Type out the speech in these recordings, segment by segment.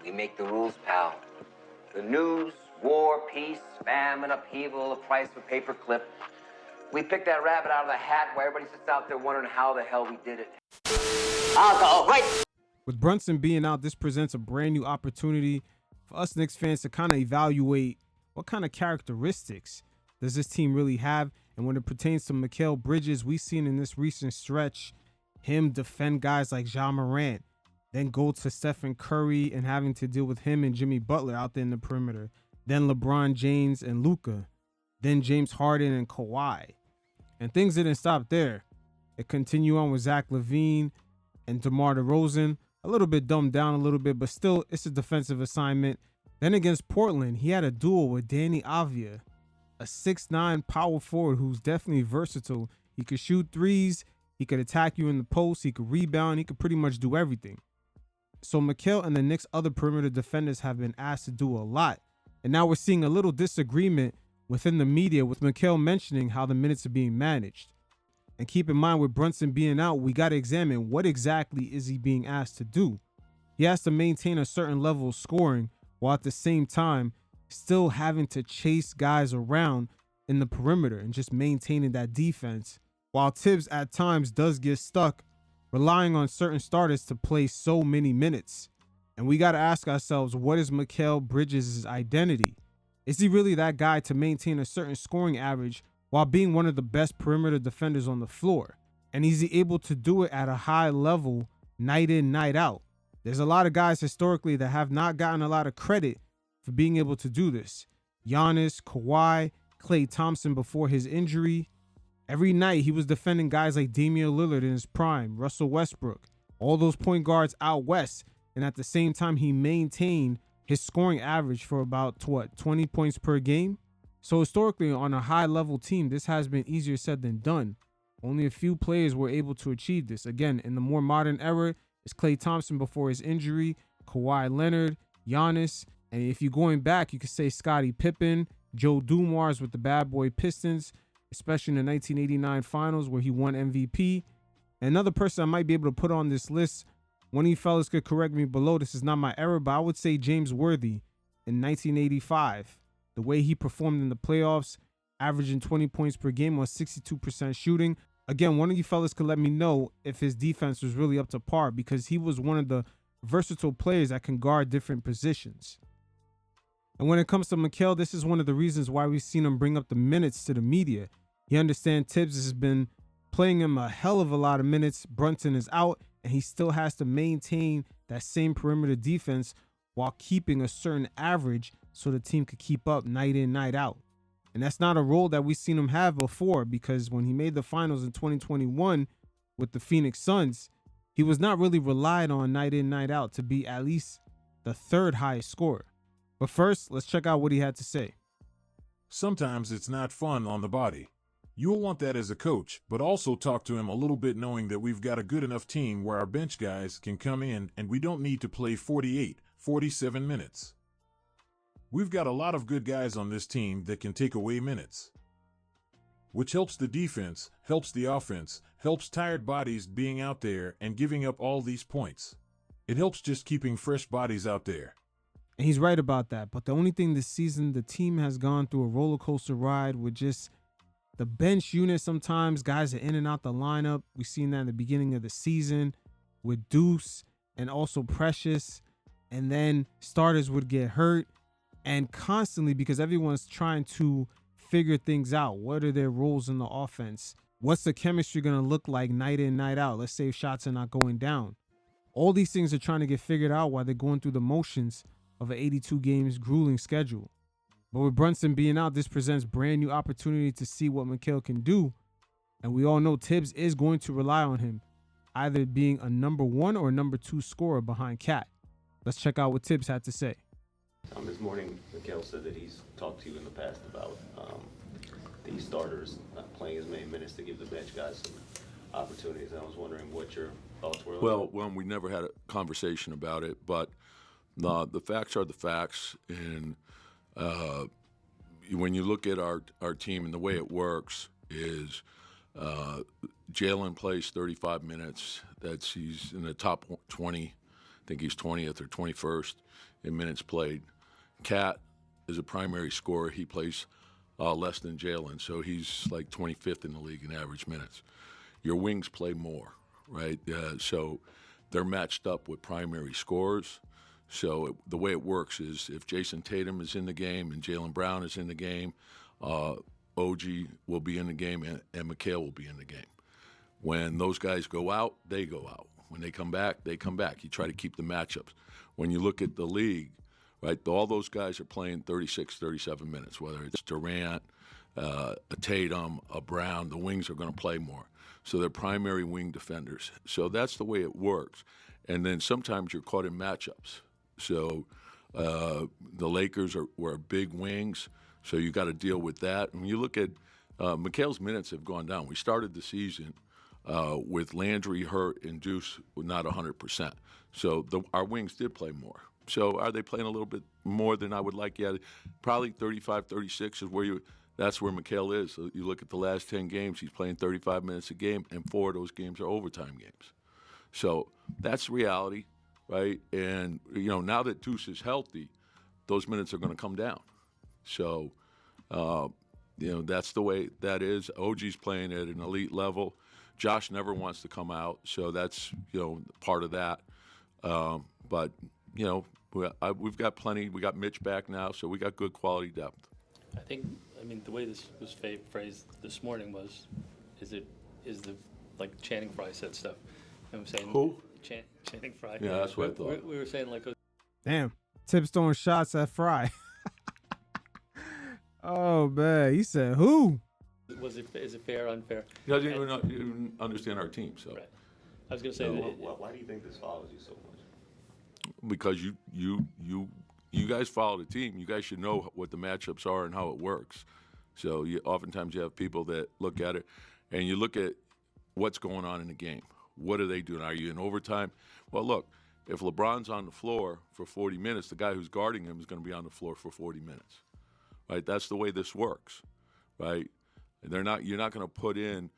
We make the rules, pal. The news, war, peace, famine, upheaval, the price of a paper clip. We pick that rabbit out of the hat while everybody sits out there wondering how the hell we did it. Alcohol, right? With Brunson being out, this presents a brand new opportunity for us Knicks fans to kind of evaluate what kind of characteristics does this team really have. And when it pertains to Mikal Bridges, we've seen in this recent stretch him defend guys like Ja Morant, then go to Stephen Curry and having to deal with him and Jimmy Butler out there in the perimeter, then LeBron James and Luka, then James Harden and Kawhi. And things didn't stop there. It continued on with Zach LaVine and DeMar DeRozan, a little bit dumbed down a little bit, but still it's a defensive assignment. Then against Portland, he had a duel with Danny Avdia, a 6'9" power forward who's definitely versatile. He could shoot threes, he could attack you in the post, he could rebound, he could pretty much do everything. So Mikal and the Knicks' other perimeter defenders have been asked to do a lot. And now we're seeing a little disagreement within the media with Mikal mentioning how the minutes are being managed. And keep in mind, with Brunson being out, we got to examine what exactly is he being asked to do. He has to maintain a certain level of scoring while at the same time still having to chase guys around in the perimeter and just maintaining that defense. While Tibbs at times does get stuck relying on certain starters to play so many minutes. And we got to ask ourselves, what is Mikal Bridges' identity? Is he really that guy to maintain a certain scoring average while being one of the best perimeter defenders on the floor? And is he able to do it at a high level night in, night out? There's a lot of guys historically that have not gotten a lot of credit for being able to do this. Giannis, Kawhi, Klay Thompson before his injury. Every night he was defending guys like Damian Lillard in his prime, Russell Westbrook, all those point guards out west. And at the same time, he maintained his scoring average for about 20 points per game. So historically, on a high level team, this has been easier said than done. Only a few players were able to achieve this. Again, in the more modern era, it's Klay Thompson before his injury, Kawhi Leonard, Giannis. And if you're going back, you could say Scottie Pippen, Joe Dumars with the Bad Boy Pistons, especially in the 1989 finals where he won MVP. And another person I might be able to put on this list, one of you fellas could correct me below, this is not my era, but I would say James Worthy in 1985. The way he performed in the playoffs, averaging 20 points per game on 62% shooting. Again, one of you fellas could let me know if his defense was really up to par, because he was one of the versatile players that can guard different positions. And when it comes to Mikal, this is one of the reasons why we've seen him bring up the minutes to the media. He understands Tibbs has been playing him a hell of a lot of minutes. Brunson is out, and he still has to maintain that same perimeter defense while keeping a certain average so the team could keep up night in, night out. And that's not a role that we've seen him have before, because when he made the finals in 2021 with the Phoenix Suns, he was not really relied on night in, night out to be at least the third highest scorer. But first, let's check out what he had to say. Sometimes it's not fun on the body. You'll want that as a coach, but also talk to him a little bit knowing that we've got a good enough team where our bench guys can come in and we don't need to play 48, 47 minutes. We've got a lot of good guys on this team that can take away minutes, which helps the defense, helps the offense, helps tired bodies being out there and giving up all these points. It helps just keeping fresh bodies out there. And he's right about that. But the only thing this season, the team has gone through a roller coaster ride with just the bench unit. Sometimes guys are in and out the lineup. We've seen that in the beginning of the season with Deuce and also Precious. And then starters would get hurt. And constantly, because everyone's trying to figure things out. What are their roles in the offense? What's the chemistry going to look like night in, night out? Let's say if shots are not going down. All these things are trying to get figured out while they're going through the motions of an 82 games grueling schedule. But with Brunson being out, this presents brand new opportunity to see what Mikal can do. And we all know Tibbs is going to rely on him, either being a number 1 or number 2 scorer behind Cat. Let's check out what Tibbs had to say. This morning, Mikal said that he's talked to you in the past about the starters not playing as many minutes to give the bench guys some opportunities. And I was wondering what your thoughts were. Well, we never had a conversation about it, but the facts are the facts. And when you look at our team and the way it works is Jalen plays 35 minutes. He's in the top 20 think he's 20th or 21st in minutes played. Cat is a primary scorer. He plays less than Jalen, so he's like 25th in the league in average minutes. Your wings play more, right? So they're matched up with primary scorers. So the way it works is if Jason Tatum is in the game and Jalen Brown is in the game, OG will be in the game and Mikal will be in the game. When those guys go out, they go out. When they come back, they come back. You try to keep the matchups. When you look at the league, right, all those guys are playing 36, 37 minutes, whether it's Durant, a Tatum, a Brown, the wings are going to play more. So they're primary wing defenders. So that's the way it works. And then sometimes you're caught in matchups. So the Lakers were big wings, so you got to deal with that. And when you look at Mikal's minutes have gone down. We started the season with Landry hurt and Deuce not 100%. So our wings did play more. So are they playing a little bit more than I would like? Yeah, probably 35, 36 is that's where Mikal is. So you look at the last 10 games, he's playing 35 minutes a game, and 4 of those games are overtime games. So that's reality, right? And, now that Deuce is healthy, those minutes are going to come down. So, that's the way that is. OG's playing at an elite level. Josh never wants to come out, so that's, part of that. But, we've got plenty. We got Mitch back now, so we got good quality depth. I mean, the way this was phrased this morning was, like Channing Frye said stuff. And I'm saying who? Channing Frye. Yeah, that's what I thought. We were saying Damn, Tip's throwing shots at Frye. Oh man, he said who? Is it fair or unfair? He doesn't even understand our team. So, right. I was going to say, why do you think this follows you so much? Because you guys follow the team. You guys should know what the matchups are and how it works. So oftentimes you have people that look at it, and you look at what's going on in the game. What are they doing? Are you in overtime? Well, look, if LeBron's on the floor for 40 minutes, the guy who's guarding him is going to be on the floor for 40 minutes. Right? That's the way this works, right? You're not going to put in,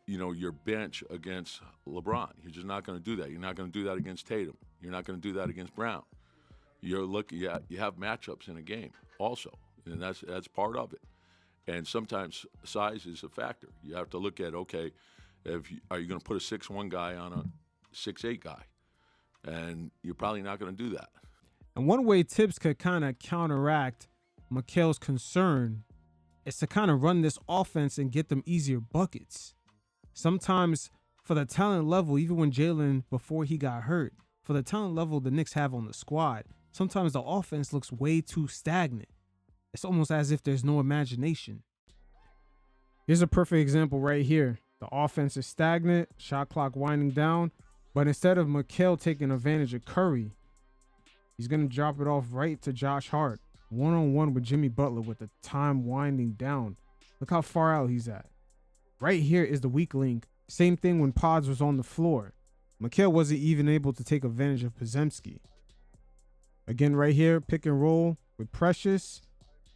your bench against LeBron. You're just not going to do that. You're not going to do that against Tatum. You're not going to do that against Brown. You have matchups in a game also, and that's part of it. And sometimes size is a factor. You have to look at, okay, are you going to put a 6'1" guy on a 6'8" guy? And you're probably not going to do that. And one way Tibbs could kind of counteract Mikal's concern is to kind of run this offense and get them easier buckets. Sometimes for the talent level, even when Jalen, before he got hurt, for the talent level the Knicks have on the squad, sometimes the offense looks way too stagnant. It's almost as if there's no imagination. Here's a perfect example right here. The offense is stagnant, shot clock winding down, but instead of Mikal taking advantage of Curry, he's going to drop it off right to Josh Hart. One-on-one with Jimmy Butler with the time winding down. Look how far out he's at. Right here is the weak link. Same thing when Pods was on the floor. Mikal wasn't even able to take advantage of Podziemski. Again, right here, pick and roll with Precious.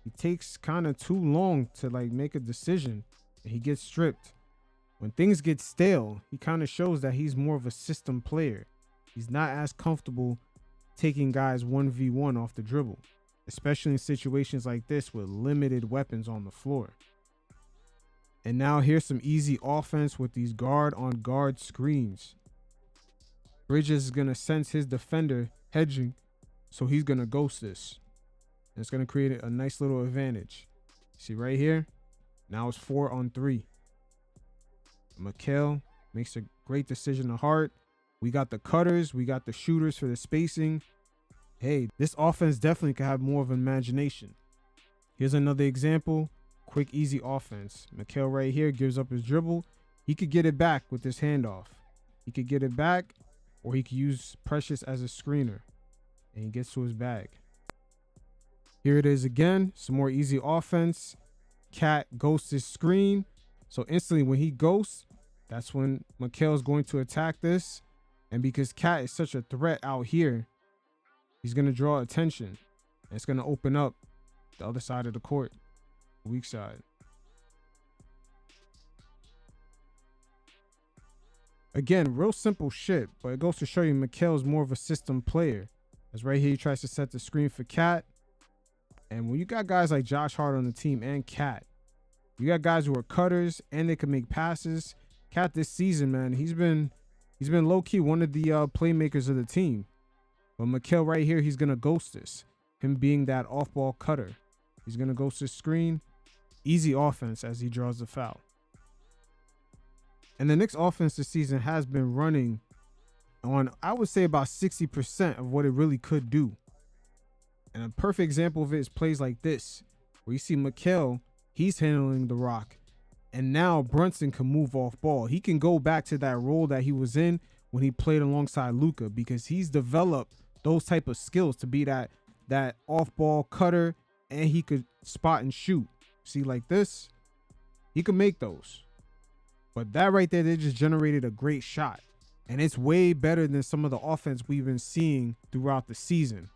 He takes kind of too long to make a decision, and he gets stripped. When things get stale, he kind of shows that he's more of a system player. He's not as comfortable taking guys 1v1 off the dribble, especially in situations like this with limited weapons on the floor. And now here's some easy offense with these guard-on-guard screens. Bridges is going to sense his defender hedging, so he's going to ghost this. And it's going to create a nice little advantage. See right here? Now it's 4-on-3. Mikal makes a great decision to Hart. We got the cutters. We got the shooters for the spacing. Hey, this offense definitely could have more of an imagination. Here's another example. Quick, easy offense. Mikal right here gives up his dribble. He could get it back with this handoff. He could get it back, or he could use Precious as a screener. And he gets to his bag. Here it is again. Some more easy offense. Cat ghosts his screen. So instantly when he ghosts, that's when Mikal's going to attack this. And because Cat is such a threat out here, he's going to draw attention. And it's going to open up the other side of the court, weak side. Again, real simple shit, but it goes to show you Mikal's more of a system player. As right here, he tries to set the screen for Cat. And when you got guys like Josh Hart on the team and Cat, you got guys who are cutters and they can make passes. Cat this season, man, he's been low-key one of the playmakers of the team. But Mikal right here, he's going to ghost this. Him being that off-ball cutter. He's going to ghost his screen. Easy offense as he draws the foul. And the Knicks offense this season has been running on, I would say, about 60% of what it really could do. And a perfect example of it is plays like this, where you see Mikal, he's handling the rock. And now Brunson can move off ball. He can go back to that role that he was in when he played alongside Luka, because he's developed those type of skills to be that off-ball cutter, and he could spot and shoot. See, like this, he could make those. But that right there, they just generated a great shot. And it's way better than some of the offense we've been seeing throughout the season.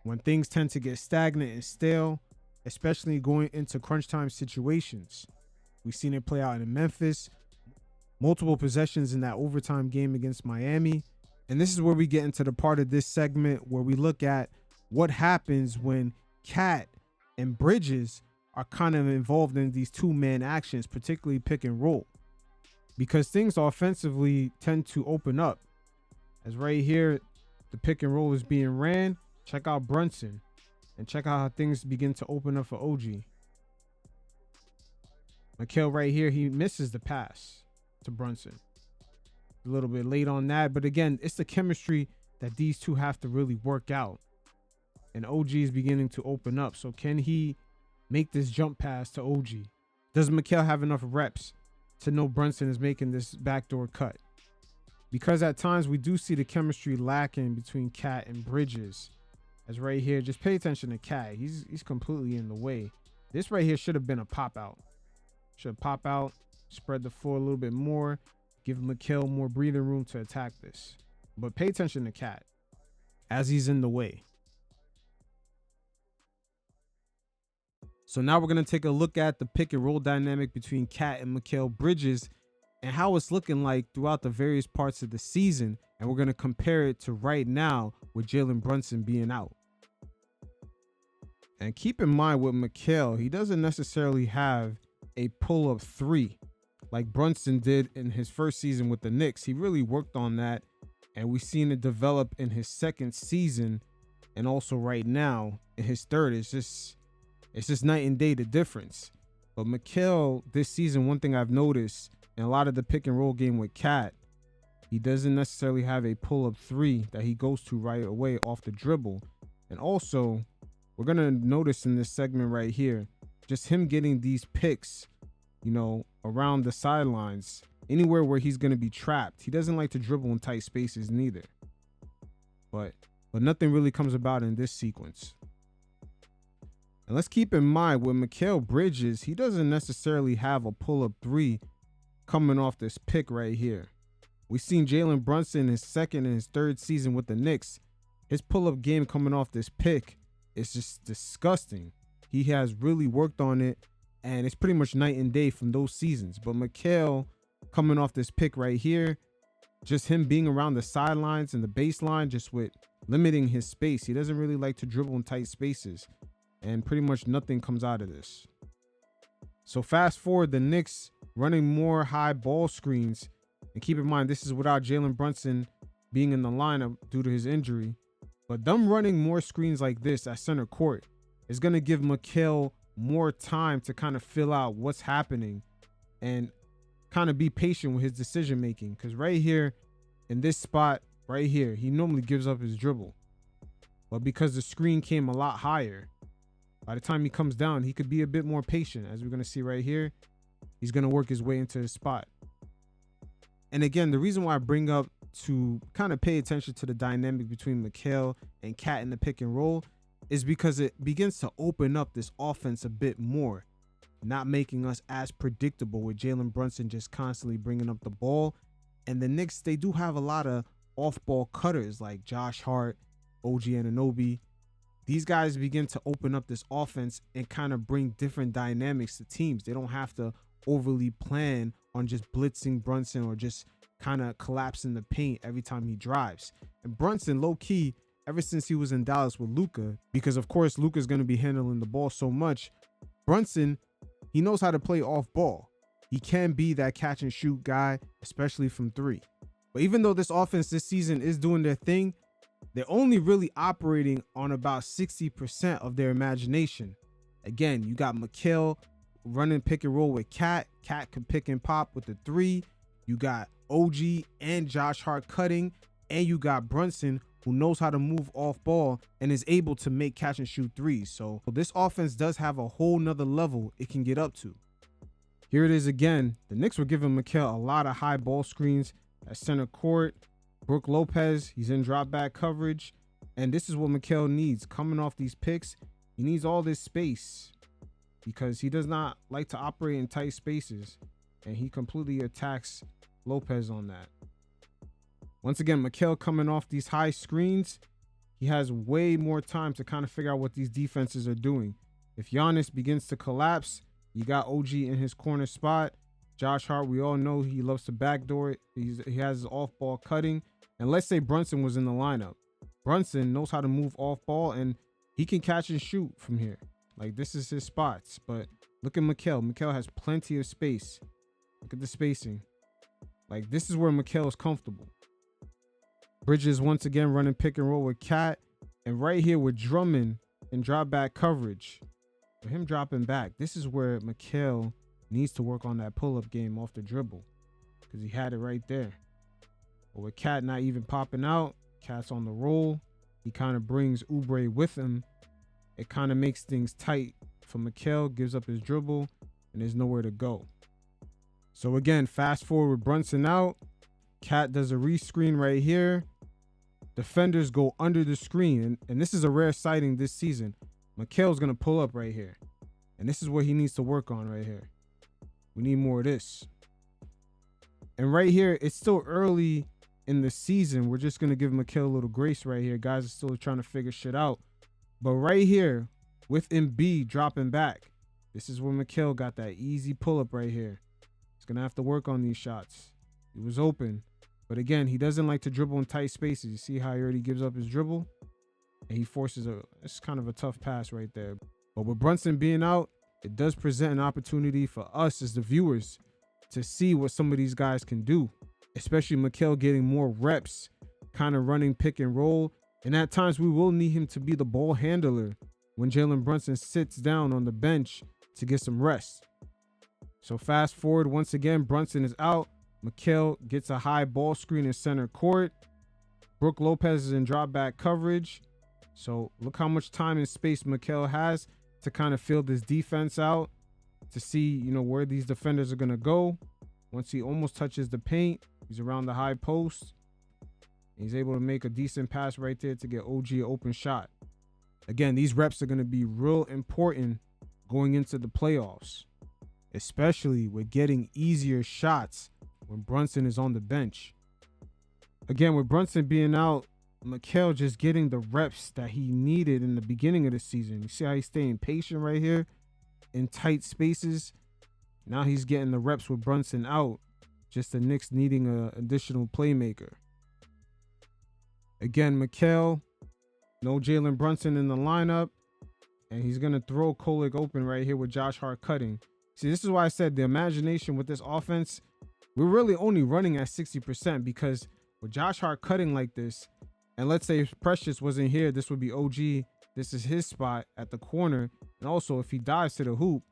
When things tend to get stagnant and stale, especially going into crunch time situations. We've seen it play out in Memphis, multiple possessions in that overtime game against Miami. And this is where we get into the part of this segment where we look at what happens when Cat and Bridges are kind of involved in these two-man actions, particularly pick and roll. Because things offensively tend to open up. As right here, the pick and roll is being ran. Check out Brunson. And check out how things begin to open up for OG. Mikal right here, he misses the pass to Brunson. A little bit late on that. But again, it's the chemistry that these two have to really work out. And OG is beginning to open up. So can he make this jump pass to OG? Does Mikal have enough reps to know Brunson is making this backdoor cut? Because at times we do see the chemistry lacking between Cat and Bridges. As right here, just pay attention to Cat. He's completely in the way. This right here should have been a pop out. Should pop out, spread the floor a little bit more, give Mikal more breathing room to attack this. But pay attention to Cat as he's in the way. So now we're going to take a look at the pick and roll dynamic between Cat and Mikal Bridges and how it's looking like throughout the various parts of the season. And we're going to compare it to right now with Jalen Brunson being out. And keep in mind with Mikal, he doesn't necessarily have a pull-up three like Brunson did in his first season with the Knicks. He really worked on that, and we've seen it develop in his second season, and also right now in his third. It's just night and day, the difference. But Mikal this season, one thing I've noticed in a lot of the pick and roll game with Cat, he doesn't necessarily have a pull-up three that he goes to right away off the dribble. And also, we're going to notice in this segment right here, just him getting these picks, around the sidelines, anywhere where he's going to be trapped. He doesn't like to dribble in tight spaces neither. But nothing really comes about in this sequence. And let's keep in mind with Mikal Bridges, he doesn't necessarily have a pull-up three coming off this pick right here. We've seen Jalen Brunson in his second and his third season with the Knicks. His pull-up game coming off this pick is just disgusting. He has really worked on it, and it's pretty much night and day from those seasons. But Mikal coming off this pick right here, just him being around the sidelines and the baseline, just with limiting his space. He doesn't really like to dribble in tight spaces, and pretty much nothing comes out of this. So fast forward, the Knicks running more high ball screens. And keep in mind, this is without Jalen Brunson being in the lineup due to his injury. But them running more screens like this at center court is going to give Mikal more time to kind of fill out what's happening and kind of be patient with his decision making. Because right here in this spot right here, he normally gives up his dribble. But because the screen came a lot higher, by the time he comes down, he could be a bit more patient. As we're going to see right here, he's going to work his way into his spot. And again, the reason why I bring up to kind of pay attention to the dynamic between Mikal and Cat in the pick and roll is because it begins to open up this offense a bit more, not making us as predictable with Jalen Brunson just constantly bringing up the ball. And the Knicks, they do have a lot of off-ball cutters like Josh Hart, OG Anunoby. These guys begin to open up this offense and kind of bring different dynamics to teams. They don't have to overly plan on just blitzing Brunson or just kind of collapse in the paint every time he drives. And Brunson, low key, ever since he was in Dallas with Luka, because of course Luka's going to be handling the ball so much, Brunson, he knows how to play off ball. He can be that catch and shoot guy, especially from three. But even though this offense this season is doing their thing, they're only really operating on about 60% of their imagination. Again, you got Mikal running pick and roll with Cat. Cat can pick and pop with the three. You got OG and Josh Hart cutting. And you got Brunson, who knows how to move off ball and is able to make catch and shoot threes. So this offense does have a whole nother level it can get up to. Here it is again. The Knicks were giving Mikal a lot of high ball screens at center court. Brook Lopez, he's in drop back coverage. And this is what Mikal needs. Coming off these picks, he needs all this space because he does not like to operate in tight spaces. And he completely attacks Lopez on that. Once again, Mikal coming off these high screens, he has way more time to kind of figure out what these defenses are doing. If Giannis begins to collapse, you got OG in his corner spot. Josh Hart, we all know he loves to backdoor it. He has his off-ball cutting. And let's say Brunson was in the lineup. Brunson knows how to move off ball, and he can catch and shoot from here. Like, this is his spots. But look at Mikal. Mikal has plenty of space. Look at the spacing. Like, this is where Mikal is comfortable. Bridges once again running pick and roll with Cat. And right here with Drummond in drop back coverage. For him dropping back, this is where Mikal needs to work on that pull-up game off the dribble. Because he had it right there. But with Cat not even popping out, Cat's on the roll. He kind of brings Oubre with him. It kind of makes things tight for Mikal, gives up his dribble, and there's nowhere to go. So again, fast forward with Brunson out. Cat does a re-screen right here. Defenders go under the screen, and this is a rare sighting this season. Mikal's going to pull up right here. And this is what he needs to work on right here. We need more of this. And right here, it's still early in the season. We're just going to give Mikal a little grace right here. Guys are still trying to figure shit out. But right here, with Embiid dropping back, this is where Mikal got that easy pull-up right here. He's going to have to work on these shots. He was open. But again, he doesn't like to dribble in tight spaces. You see how he already gives up his dribble? And he forces it's kind of a tough pass right there. But with Brunson being out, it does present an opportunity for us as the viewers to see what some of these guys can do. Especially Mikal getting more reps, kind of running pick and roll. And at times we will need him to be the ball handler when Jalen Brunson sits down on the bench to get some rest. So fast forward, once again, Brunson is out. Mikal gets a high ball screen in center court. Brook Lopez is in drop back coverage. So look how much time and space Mikal has to kind of fill this defense out, to see, where these defenders are going to go. Once he almost touches the paint, he's around the high post. He's able to make a decent pass right there to get OG an open shot. Again, these reps are going to be real important going into the playoffs, especially with getting easier shots when Brunson is on the bench. Again, with Brunson being out, Mikal just getting the reps that he needed in the beginning of the season. You see how he's staying patient right here in tight spaces. Now he's getting the reps with Brunson out. Just the Knicks needing an additional playmaker. Again, Mikal, no Jalen Brunson in the lineup. And he's going to throw Kolek open right here with Josh Hart cutting. See, this is why I said the imagination with this offense, we're really only running at 60% because with Josh Hart cutting like this, and let's say if Precious wasn't here, this would be OG. This is his spot at the corner. And also, if he dives to the hoop,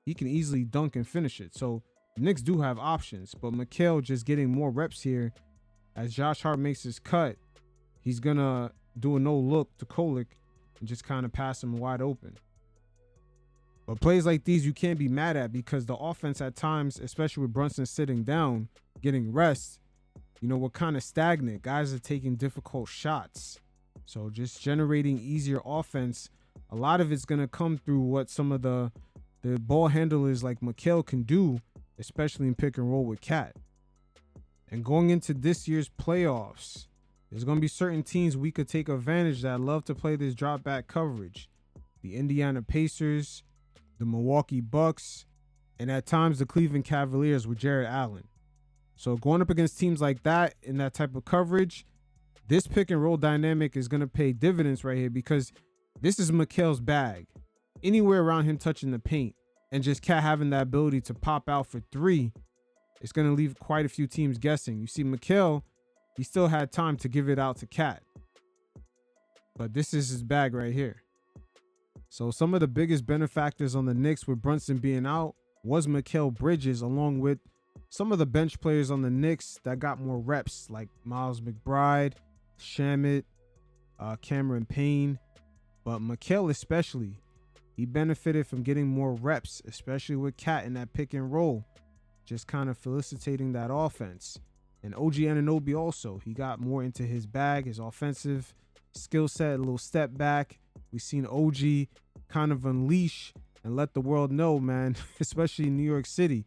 he can easily dunk and finish it. So the Knicks do have options, but Mikal just getting more reps here. As Josh Hart makes his cut, he's going to do a no-look to Kolek and just kind of pass him wide open. But plays like these you can't be mad at because the offense at times, especially with Brunson sitting down, getting rest, we're kind of stagnant. Guys are taking difficult shots. So just generating easier offense, a lot of it's going to come through what some of the ball handlers like Mikal can do, especially in pick and roll with Cat. And going into this year's playoffs, there's going to be certain teams we could take advantage that love to play this drop back coverage. The Indiana Pacers, the Milwaukee Bucks, and at times the Cleveland Cavaliers with Jared Allen. So going up against teams like that in that type of coverage, this pick and roll dynamic is going to pay dividends right here, because this is Mikal's bag. Anywhere around him touching the paint and just Cat having that ability to pop out for three, it's going to leave quite a few teams guessing. You see Mikal, he still had time to give it out to Cat, but this is his bag right here. So some of the biggest benefactors on the Knicks with Brunson being out was Mikal Bridges, along with some of the bench players on the Knicks that got more reps, like Miles McBride, Shamet, Cameron Payne. But Mikal especially, he benefited from getting more reps, especially with Cat in that pick and roll, just kind of felicitating that offense. And OG Anunoby also, he got more into his bag, his offensive skill set, a little step back. We've seen OG kind of unleash and let the world know, man, especially in New York City,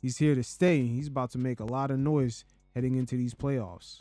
he's here to stay. He's about to make a lot of noise heading into these playoffs.